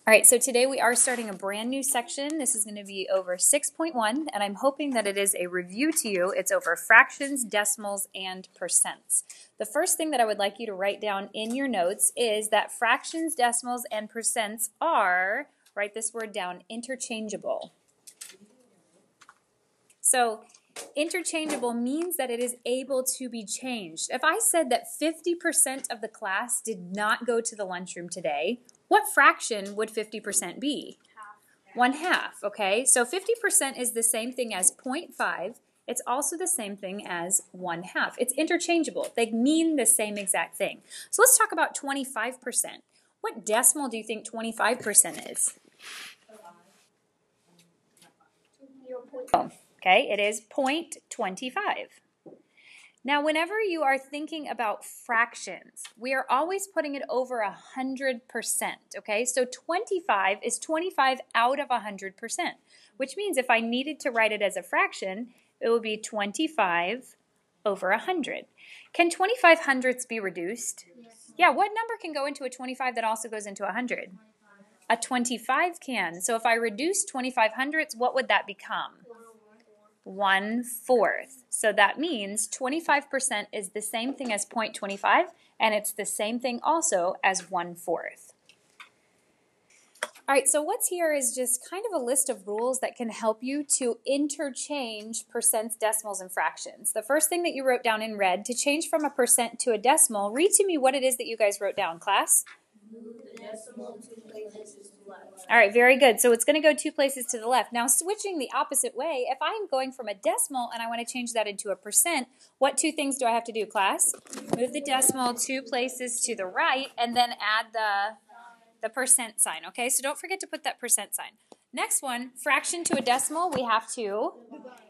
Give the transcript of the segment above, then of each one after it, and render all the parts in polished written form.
All right, so today we are starting a brand new section. This is going to be over 6.1, and I'm hoping that it is a review to you. It's over fractions, decimals, and percents. The first thing that I would like you to write down in your notes is that fractions, decimals, and percents are, write this word down, interchangeable. So interchangeable means that it is able to be changed. If I said that 50% of the class did not go to the lunchroom today, what fraction would 50% be? 1/2, okay? So 50% is the same thing as 0.5. It's also the same thing as 1/2. It's interchangeable. They mean the same exact thing. So let's talk about 25%. What decimal do you think 25% is? Okay, it is 0.25. Now, whenever you are thinking about fractions, we are always putting it over 100%, okay? So 25 is 25 out of 100%, which means if I needed to write it as a fraction, it would be 25 over 100. Can 25 hundredths be reduced? Yes. Yeah, what number can go into a 25 that also goes into 100? A 25 can. So if I reduce 25 hundredths, what would that become? 1/4. So that means 25% is the same thing as 0.25, and it's the same thing also as 1/4. All right, so what's here is just kind of a list of rules that can help you to interchange percents, decimals, and fractions. The first thing that you wrote down in red, to change from a percent to a decimal, read to me what it is that you guys wrote down, class. Move the decimal 2 places to the left. All right, very good. So it's going to go 2 places to the left. Now, switching the opposite way, if I'm going from a decimal and I want to change that into a percent, what 2 things do I have to do, class? Move the decimal 2 places to the right and then add the percent sign, okay? So don't forget to put that percent sign. Next one, fraction to a decimal, we have to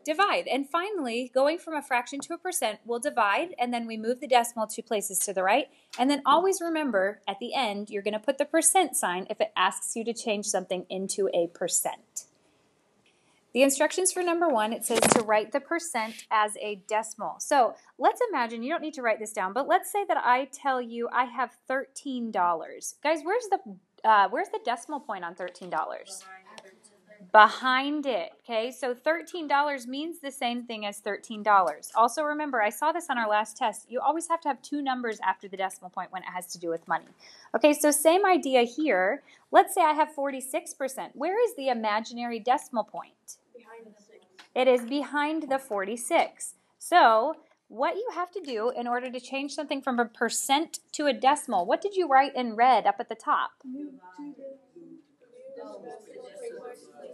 divide. And finally, going from a fraction to a percent, we'll divide, and then we move the decimal 2 places to the right. And then always remember, at the end, you're going to put the percent sign if it asks you to change something into a percent. The instructions for number 1, it says to write the percent as a decimal. So let's imagine, you don't need to write this down, but let's say that I tell you I have $13. Guys, where's the decimal point on $13? Behind it, okay? So $13 means the same thing as $13. Also remember, I saw this on our last test. You always have to have 2 numbers after the decimal point when it has to do with money. Okay, so same idea here. Let's say I have 46%. Where is the imaginary decimal point? Behind the 6. It is behind the 46. So what you have to do in order to change something from a percent to a decimal, what did you write in red up at the top?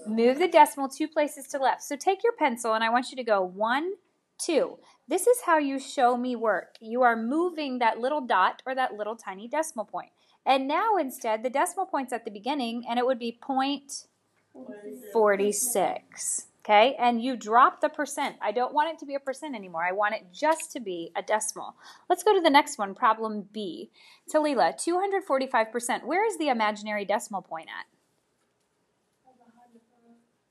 Move the decimal 2 places to the left. So take your pencil and I want you to go 1, 2. This is how you show me work. You are moving that little dot or that little tiny decimal point. And now instead the decimal point's at the beginning and it would be 0.46. Okay, and you drop the percent. I don't want it to be a percent anymore. I want it just to be a decimal. Let's go to the next one, problem B. Talila, 245%. Where is the imaginary decimal point at?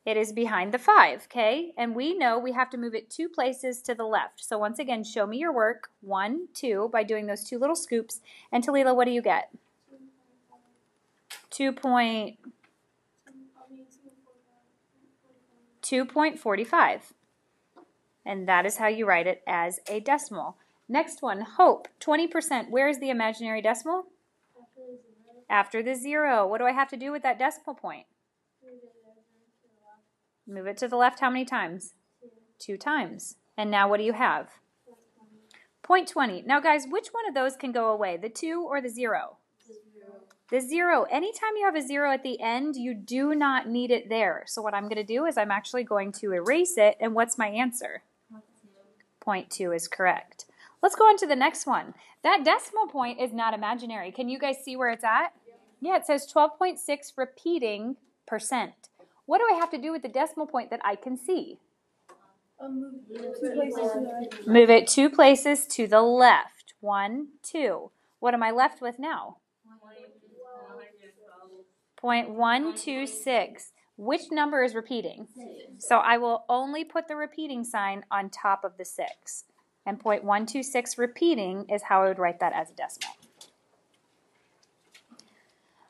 It is behind the 5, okay? And we know we have to move it 2 places to the left. So once again, show me your work, 1, 2, by doing those 2 little scoops. And Talila, what do you get? 2.45. And that is how you write it as a decimal. Next one, Hope, 20%. Where is the imaginary decimal? After the 0. What do I have to do with that decimal point? Move it to the left how many times? 2 times. And now what do you have? 0.20. Now guys, which one of those can go away? The 2 or the 0? The 0. Anytime you have a 0 at the end, you do not need it there. So what I'm going to do is I'm actually going to erase it. And what's my answer? 0.2 is correct. Let's go on to the next one. That decimal point is not imaginary. Can you guys see where it's at? Yeah, it says 12.6 repeating percent. What do I have to do with the decimal point that I can see? Move it 2 places to the left. 1, 2. What am I left with now? 0.126. Which number is repeating? So I will only put the repeating sign on top of the 6. And 0.126 repeating is how I would write that as a decimal.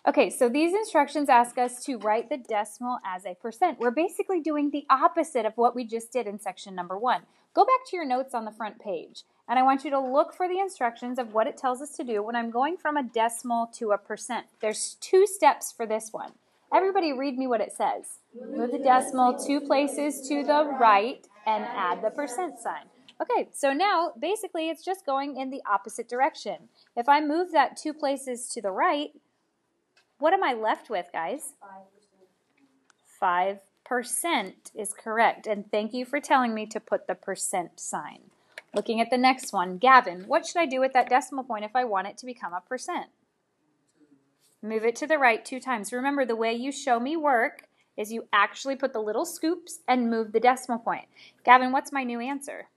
Okay, so these instructions ask us to write the decimal as a percent. We're basically doing the opposite of what we just did in section number 1. Go back to your notes on the front page, and I want you to look for the instructions of what it tells us to do when I'm going from a decimal to a percent. There's 2 steps for this one. Everybody read me what it says. Move the decimal 2 places to the right and add the percent sign. Okay, so now basically it's just going in the opposite direction. If I move that 2 places to the right, what am I left with, guys? 5%. 5% is correct. And thank you for telling me to put the percent sign. Looking at the next one, Gavin, what should I do with that decimal point if I want it to become a percent? Move it to the right 2 times. Remember, the way you show me work is you actually put the little scoops and move the decimal point. Gavin, what's my new answer?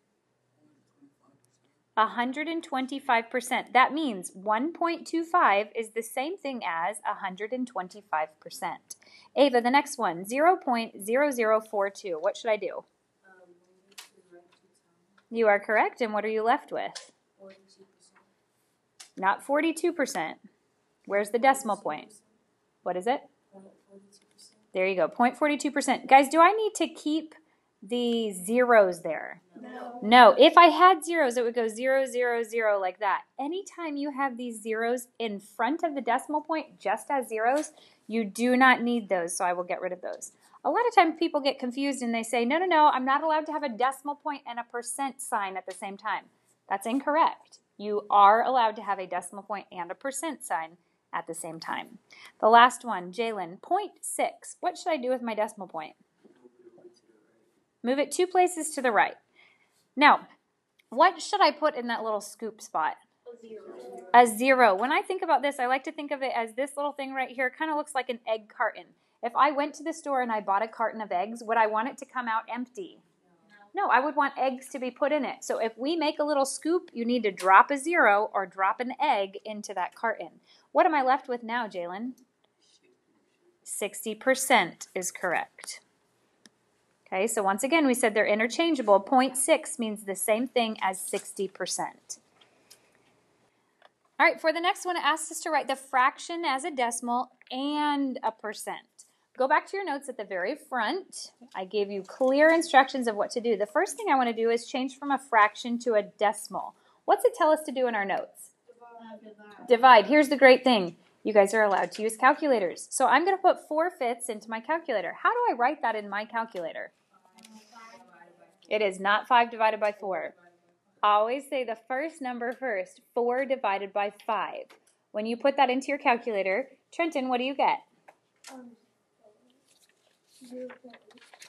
125%. That means 1.25 is the same thing as 125%. Ava, the next one, 0.0042. What should I do? You are correct. And what are you left with? 42%. Not 42%. Where's the decimal point? What is it? 0.42%. There you go, 0.42%. Guys, do I need to keep the zeros there? No. If I had zeros, it would go 0, 0, 0 like that. Anytime you have these zeros in front of the decimal point just as zeros, you do not need those, so I will get rid of those. A lot of times people get confused and they say, no, no, no, I'm not allowed to have a decimal point and a percent sign at the same time. That's incorrect. You are allowed to have a decimal point and a percent sign at the same time. The last one, Jalen, 0.6. What should I do with my decimal point? Move it 2 places to the right. Now, what should I put in that little scoop spot? A 0. When I think about this, I like to think of it as this little thing right here kind of looks like an egg carton. If I went to the store and I bought a carton of eggs, would I want it to come out empty? No, I would want eggs to be put in it. So if we make a little scoop, you need to drop a 0 or drop an egg into that carton. What am I left with now, Jalen? 60% is correct. Okay, so once again, we said they're interchangeable. 0.6 means the same thing as 60%. All right, for the next one, it asks us to write the fraction as a decimal and a percent. Go back to your notes at the very front. I gave you clear instructions of what to do. The first thing I want to do is change from a fraction to a decimal. What's it tell us to do in our notes? Divide. Here's the great thing. You guys are allowed to use calculators. So I'm going to put 4/5 into my calculator. How do I write that in my calculator? It is not 5 divided by 4. Always say the first number first, 4 divided by 5. When you put that into your calculator, Trenton, what do you get? 0.8.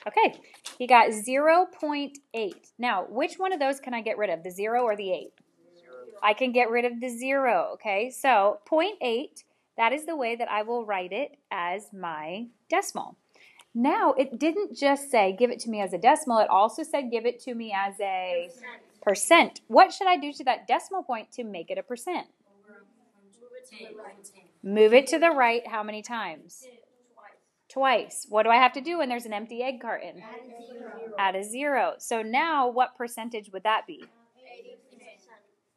Okay, he got 0.8. Now, which one of those can I get rid of, the 0 or the 8? 0. I can get rid of the 0, okay? So 0.8, that is the way that I will write it as my decimal. Now, it didn't just say give it to me as a decimal, it also said give it to me as a percent. What should I do to that decimal point to make it a percent? Move it to the right how many times? Twice. What do I have to do when there's an empty egg carton? Add a 0. So now what percentage would that be?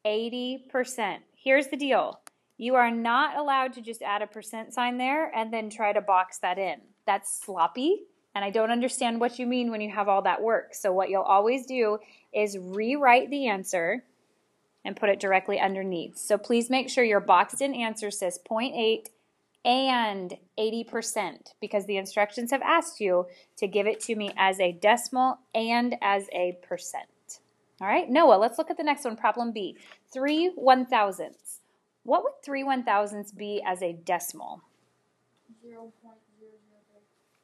80%. Here's the deal. You are not allowed to just add a percent sign there and then try to box that in. That's sloppy, and I don't understand what you mean when you have all that work. So what you'll always do is rewrite the answer and put it directly underneath. So please make sure your boxed in answer says 0.8 and 80% because the instructions have asked you to give it to me as a decimal and as a percent. All right, Noah, let's look at the next one, problem B. 3 1,000ths. What would 3 1,000ths be as a decimal? 0.003.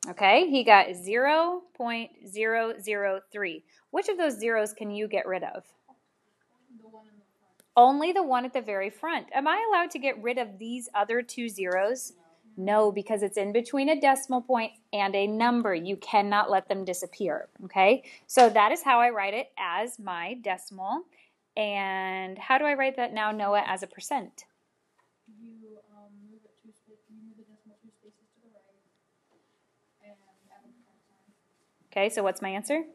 Okay, he got 0.003. Which of those zeros can you get rid of? The one in the front. Only the one at the very front. Am I allowed to get rid of these other 2 zeros? No, because it's in between a decimal point and a number. You cannot let them disappear, okay? So that is how I write it as my decimal. And how do I write that now, Noah, as a percent? You move the decimal 2 spaces to the right and add a percent sign. Okay, so what's my answer?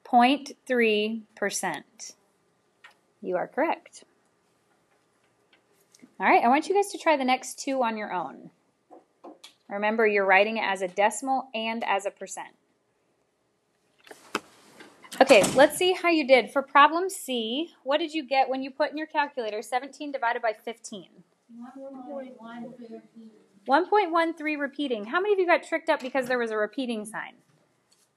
0.3%. You are correct. All right, I want you guys to try the next two on your own. Remember, you're writing it as a decimal and as a percent. Okay, let's see how you did. For problem C, what did you get when you put in your calculator 17 divided by 15? 1.13 repeating. How many of you got tricked up because there was a repeating sign?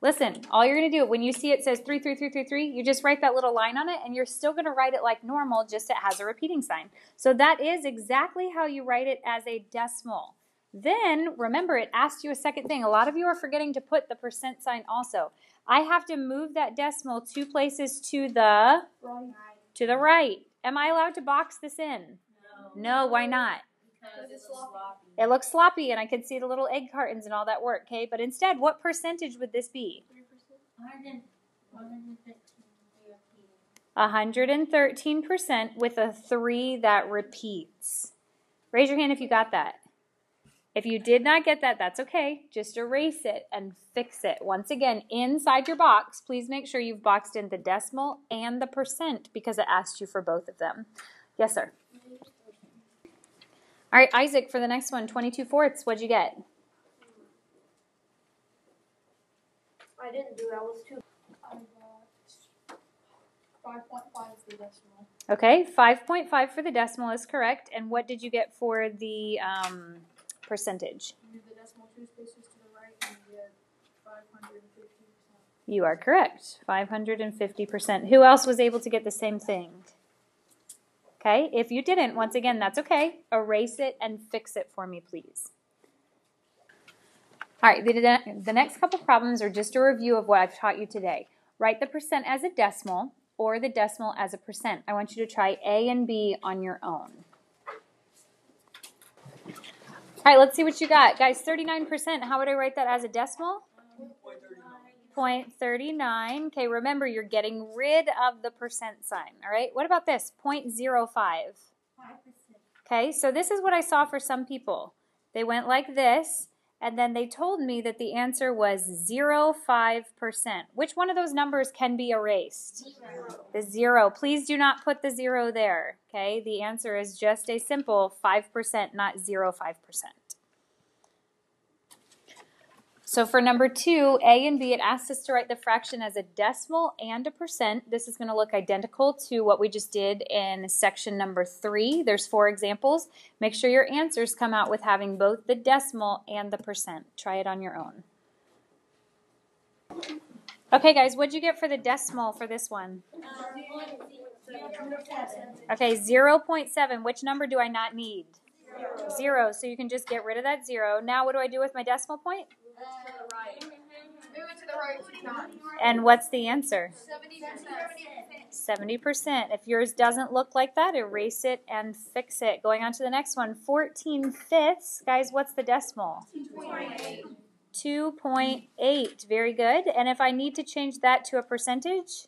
Listen, all you're going to do, when you see it says 3, 3, 3, 3, 3, you just write that little line on it, and you're still going to write it like normal, just it has a repeating sign. So that is exactly how you write it as a decimal. Then, remember, it asked you a second thing. A lot of you are forgetting to put the percent sign also. I have to move that decimal 2 places to the right. Am I allowed to box this in? No, why not? Because it looks sloppy. It looks sloppy, and I can see the little egg cartons and all that work, okay? But instead, what percentage would this be? 113% with a 3 that repeats. Raise your hand if you got that. If you did not get that, that's okay. Just erase it and fix it. Once again, inside your box, please make sure you've boxed in the decimal and the percent because it asked you for both of them. Yes, sir. All right, Isaac, for the next one, 22/4, what'd you get? I didn't do that. It was too. I got 5.5 for the decimal. Okay, 5.5 for the decimal is correct. And what did you get for the percentage? Move the decimal 2 spaces to the right and you get 550%. You are correct, 550%. Who else was able to get the same thing? Okay, if you didn't, once again, that's okay. Erase it and fix it for me, please. All right, the next couple problems are just a review of what I've taught you today. Write the percent as a decimal or the decimal as a percent. I want you to try A and B on your own. All right, let's see what you got. Guys, 39%, how would I write that as a decimal? 0.39. Okay, remember, you're getting rid of the percent sign, all right? What about this? 0.05. 5%. Okay, so this is what I saw for some people. They went like this, and then they told me that the answer was 0.05%. Which one of those numbers can be erased? 0. The 0. Please do not put the 0 there, okay? The answer is just a simple 5%, not 0.05%. So for number 2, A and B, it asks us to write the fraction as a decimal and a percent. This is going to look identical to what we just did in section number 3. There's 4 examples. Make sure your answers come out with having both the decimal and the percent. Try it on your own. Okay, guys, what'd you get for the decimal for this one? 0.7. Okay, 0.7. Which number do I not need? 0. So you can just get rid of that 0. Now what do I do with my decimal point? Right. Move it to the right 2 times. And what's the answer? 70%. 70%. If yours doesn't look like that, erase it and fix it. Going on to the next one, 14/5. Guys, what's the decimal? 2.8. 2.8. Very good. And if I need to change that to a percentage?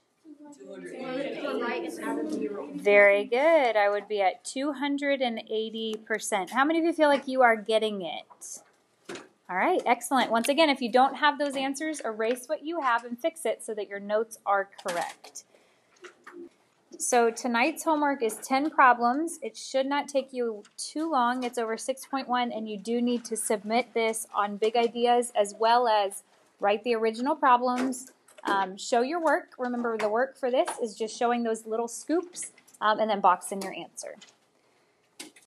280. Very good. I would be at 280%. How many of you feel like you are getting it? All right, excellent. Once again, if you don't have those answers, erase what you have and fix it so that your notes are correct. So tonight's homework is 10 problems. It should not take you too long. It's over 6.1, and you do need to submit this on Big Ideas as well as write the original problems. Show your work. Remember, the work for this is just showing those little scoops and then box in your answer.